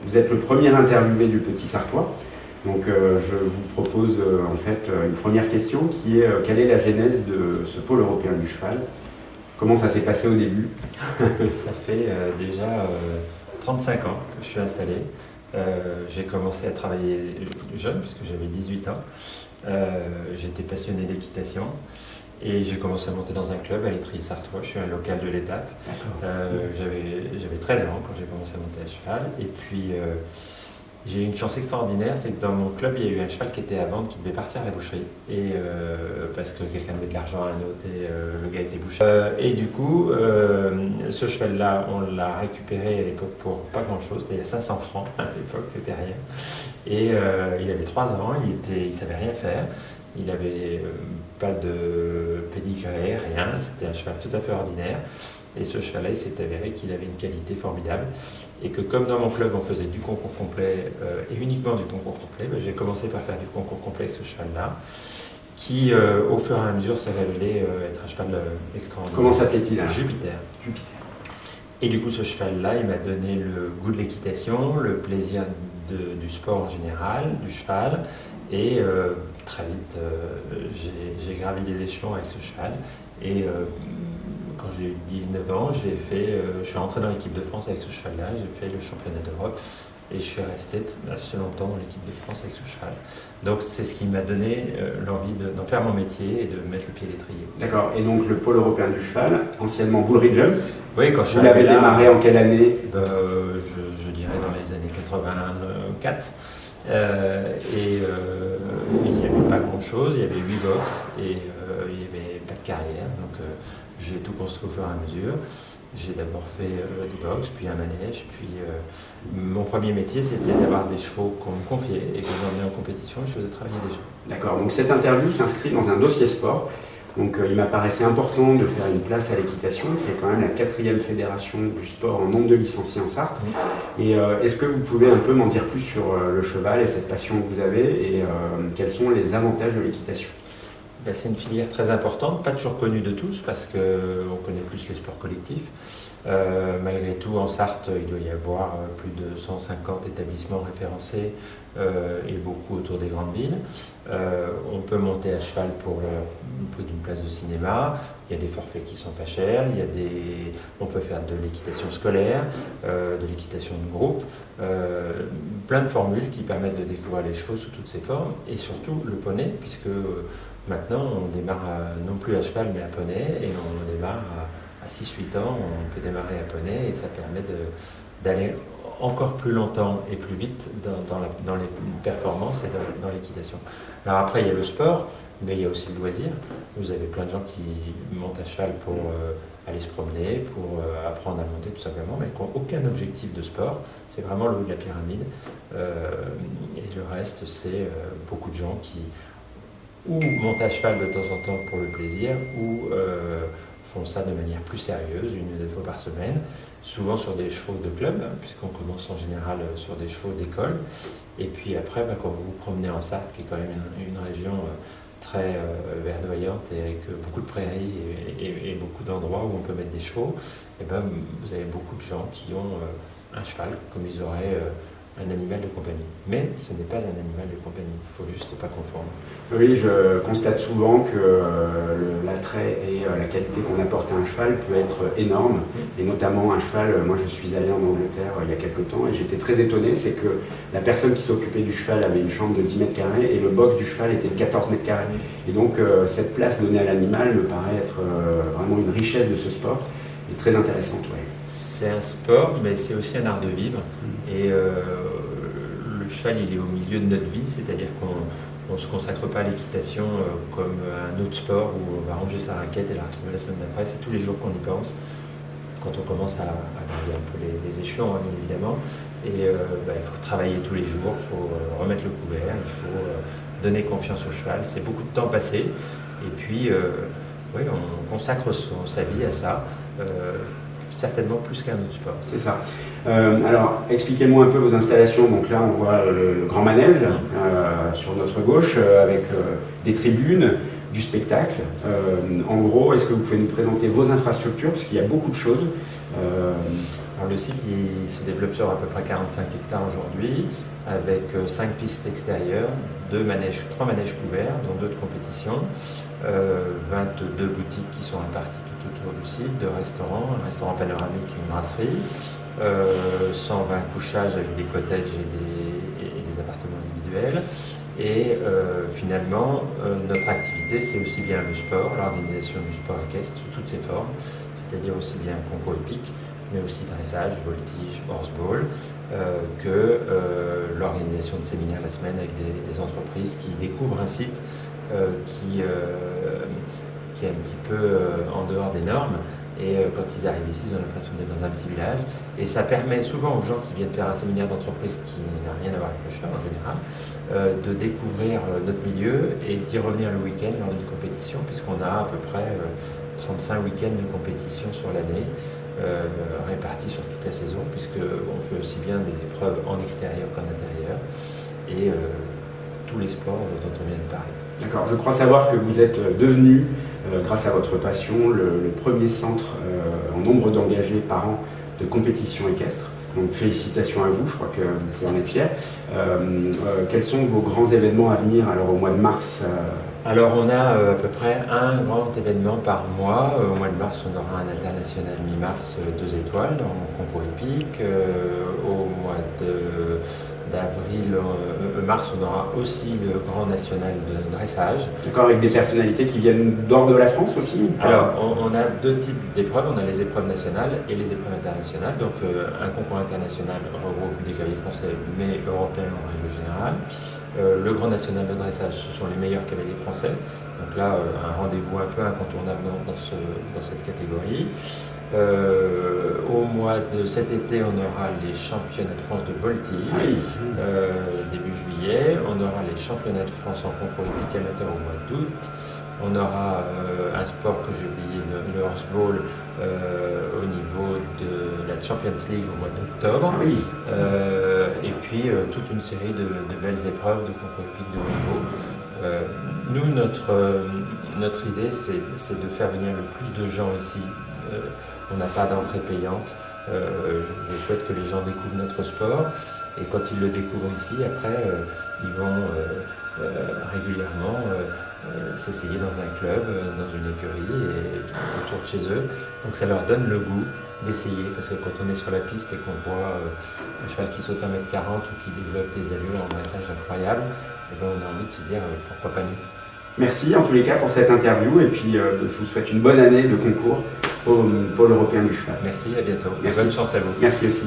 Vous êtes le premier interviewé du Petit Sartois. Donc je vous propose en fait une première question qui est quelle est la genèse de ce pôle européen du cheval? Comment ça s'est passé au début? Ça fait déjà 35 ans que je suis installé. J'ai commencé à travailler jeune puisque j'avais 18 ans. J'étais passionné d'équitation et j'ai commencé à monter dans un club à l'Étrier-Sartois. Je suis un local de l'étape. J'avais 13 ans quand j'ai commencé à monter à cheval. Et puis j'ai eu une chance extraordinaire, c'est que dans mon club, il y a eu un cheval qui était à vendre, qui devait partir à la boucherie. Et parce que quelqu'un devait de l'argent à un autre et le gars était boucher. Et du coup, ce cheval-là, on l'a récupéré à l'époque pour pas grand-chose. C'était 500 francs à l'époque, c'était rien. Et il avait 3 ans, il savait rien faire. Il n'avait pas de pédigré, rien. C'était un cheval tout à fait ordinaire. Et ce cheval-là, il s'est avéré qu'il avait une qualité formidable. Et que comme dans mon club, on faisait du concours complet et uniquement du concours complet, j'ai commencé par faire du concours complet avec ce cheval-là, qui au fur et à mesure s'est révélé être un cheval extraordinaire. Comment s'appelait-il? Jupiter. Et du coup, ce cheval-là, il m'a donné le goût de l'équitation, le plaisir du sport en général, du cheval. Et très vite, j'ai gravi des échelons avec ce cheval. Et quand j'ai eu 19 ans, je suis rentré dans l'équipe de France avec ce cheval-là, j'ai fait le championnat d'Europe et je suis resté assez longtemps dans l'équipe de France avec ce cheval. Donc c'est ce qui m'a donné l'envie d'en faire mon métier et de mettre le pied à l'étrier. D'accord, et donc le pôle européen du cheval, anciennement Bull Ridge. Oui, quand je suis Vous l'avez démarré en quelle année? Je dirais dans les années 84. Il n'y avait pas grand chose, il y avait 8 box et il n'y avait pas de carrière, donc j'ai tout construit au fur et à mesure. J'ai d'abord fait des box, puis un manège, puis mon premier métier c'était d'avoir des chevaux qu'on me confiait et que j'emmenais en compétition et je faisais travailler des gens. D'accord, donc cette interview s'inscrit dans un dossier sport. Donc il m'apparaissait important de faire une place à l'équitation, qui est quand même la 4e fédération du sport en nombre de licenciés en Sarthe. Et est-ce que vous pouvez un peu m'en dire plus sur le cheval et cette passion que vous avez et quels sont les avantages de l'équitation? C'est une filière très importante, pas toujours connue de tous parce qu'on connaît plus les sports collectifs. Malgré tout, en Sarthe, il doit y avoir plus de 150 établissements référencés et beaucoup autour des grandes villes. On peut monter à cheval pour le prix d'une place de cinéma. Il y a des forfaits qui sont pas chers. On peut faire de l'équitation scolaire, de l'équitation de groupe. Plein de formules qui permettent de découvrir les chevaux sous toutes ses formes et surtout le poney, puisque maintenant on démarre non plus à cheval mais à poney et on démarre à 6-8 ans, on peut démarrer à poney et ça permet d'aller encore plus longtemps et plus vite dans les performances et dans l'équitation. Alors après il y a le sport, mais il y a aussi le loisir. Vous avez plein de gens qui montent à cheval pour aller se promener, pour apprendre à monter tout simplement, mais qui n'ont aucun objectif de sport. C'est vraiment le haut de la pyramide. Et le reste, c'est beaucoup de gens qui ou montent à cheval de temps en temps pour le plaisir, ou font ça de manière plus sérieuse, 1 ou 2 fois par semaine, souvent sur des chevaux de club, puisqu'on commence en général sur des chevaux d'école. Et puis après, quand vous vous promenez en Sarthe, qui est quand même une région très verdoyante et avec beaucoup de prairies et beaucoup d'endroits où on peut mettre des chevaux, et vous avez beaucoup de gens qui ont un cheval comme ils auraient un animal de compagnie. Mais ce n'est pas un animal de compagnie, il ne faut juste pas confondre. Oui, je constate souvent que l'attrait et la qualité qu'on apporte à un cheval peut être énorme, et notamment un cheval, moi je suis allé en Angleterre il y a quelques temps et j'étais très étonné, c'est que la personne qui s'occupait du cheval avait une chambre de 10 mètres carrés et le box du cheval était de 14 mètres carrés. Et donc cette place donnée à l'animal me paraît être vraiment une richesse de ce sport et très intéressante. Ouais. C'est un sport, mais c'est aussi un art de vivre. Et le cheval, il est au milieu de notre vie, c'est-à-dire qu'on ne se consacre pas à l'équitation comme à un autre sport où on va ranger sa raquette et la retrouver la semaine d'après. C'est tous les jours qu'on y pense, quand on commence à gravir un peu les échelons, bien évidemment. Et il faut travailler tous les jours, il faut remettre le couvert, il faut donner confiance au cheval. C'est beaucoup de temps passé. Et puis, oui, on consacre sa vie à ça. Certainement plus qu'un autre sport. C'est ça. Alors, expliquez-moi un peu vos installations. Donc là, on voit le grand manège sur notre gauche avec des tribunes, du spectacle. En gros, est-ce que vous pouvez nous présenter vos infrastructures? Parce qu'il y a beaucoup de choses. Alors, le site il se développe sur à peu près 45 hectares aujourd'hui, avec 5 pistes extérieures, 3 manèges couverts, dont 2 de compétition, 22 boutiques qui sont réparties tout autour du site, 2 restaurants, un restaurant panoramique et une brasserie, 120 couchages avec des cottages et des appartements individuels. Et finalement, notre activité, c'est aussi bien le sport, l'organisation du sport équestre sous toutes ses formes, c'est-à-dire aussi bien concours hippique, mais aussi dressage, voltige, horseball, que l'organisation de séminaires la semaine avec des entreprises qui découvrent un site qui est un petit peu en dehors des normes. Et quand ils arrivent ici, ils ont l'impression d'être dans un petit village. Et ça permet souvent aux gens qui viennent faire un séminaire d'entreprise qui n'a rien à voir avec le cheval en général, de découvrir notre milieu et d'y revenir le week-end lors d'une compétition, puisqu'on a à peu près 35 week-ends de compétition sur l'année, répartis sur toute la saison, puisqu'on fait aussi bien des épreuves en extérieur qu'en intérieur, et tous les sports dont on vient de parler. D'accord, je crois savoir que vous êtes devenu, grâce à votre passion, le premier centre en nombre d'engagés par an de compétition équestre. Donc félicitations à vous, je crois que vous pouvez en être fier. Quels sont vos grands événements à venir alors au mois de mars Alors on a à peu près un grand événement par mois. Au mois de mars, on aura un international mi-mars 2 étoiles en concours hippique. Au mois d'avril, mars, on aura aussi le grand national de dressage. D'accord, avec des personnalités qui viennent d'hors de la France aussi? Alors, on a 2 types d'épreuves. On a les épreuves nationales et les épreuves internationales. Donc, un concours international regroupe des cavaliers français, mais européens en règle générale. Le grand national de dressage, ce sont les meilleurs cavaliers français. Donc là, un rendez-vous un peu incontournable dans cette catégorie. Au mois de cet été, on aura les championnats de France de voltige, début juillet. On aura les championnats de France en concours hippique amateur au mois d'août. On aura un sport que j'ai oublié, le horseball, au niveau de la Champions League au mois d'octobre. Et puis toute une série de belles épreuves de concours hippique de haut niveau. Nous, notre idée, c'est de faire venir le plus de gens ici. On n'a pas d'entrée payante. Je souhaite que les gens découvrent notre sport. Et quand ils le découvrent ici, après, ils vont régulièrement s'essayer dans un club, dans une écurie et autour de chez eux. Donc ça leur donne le goût d'essayer, parce que quand on est sur la piste et qu'on voit un cheval qui saute 1m40 ou qui développe des allures en dressage incroyable, et ben on a envie de se dire pourquoi pas nous. Merci en tous les cas pour cette interview et puis je vous souhaite une bonne année de concours au Pôle européen du cheval. Merci, à bientôt. Merci. Bonne chance à vous. Merci aussi.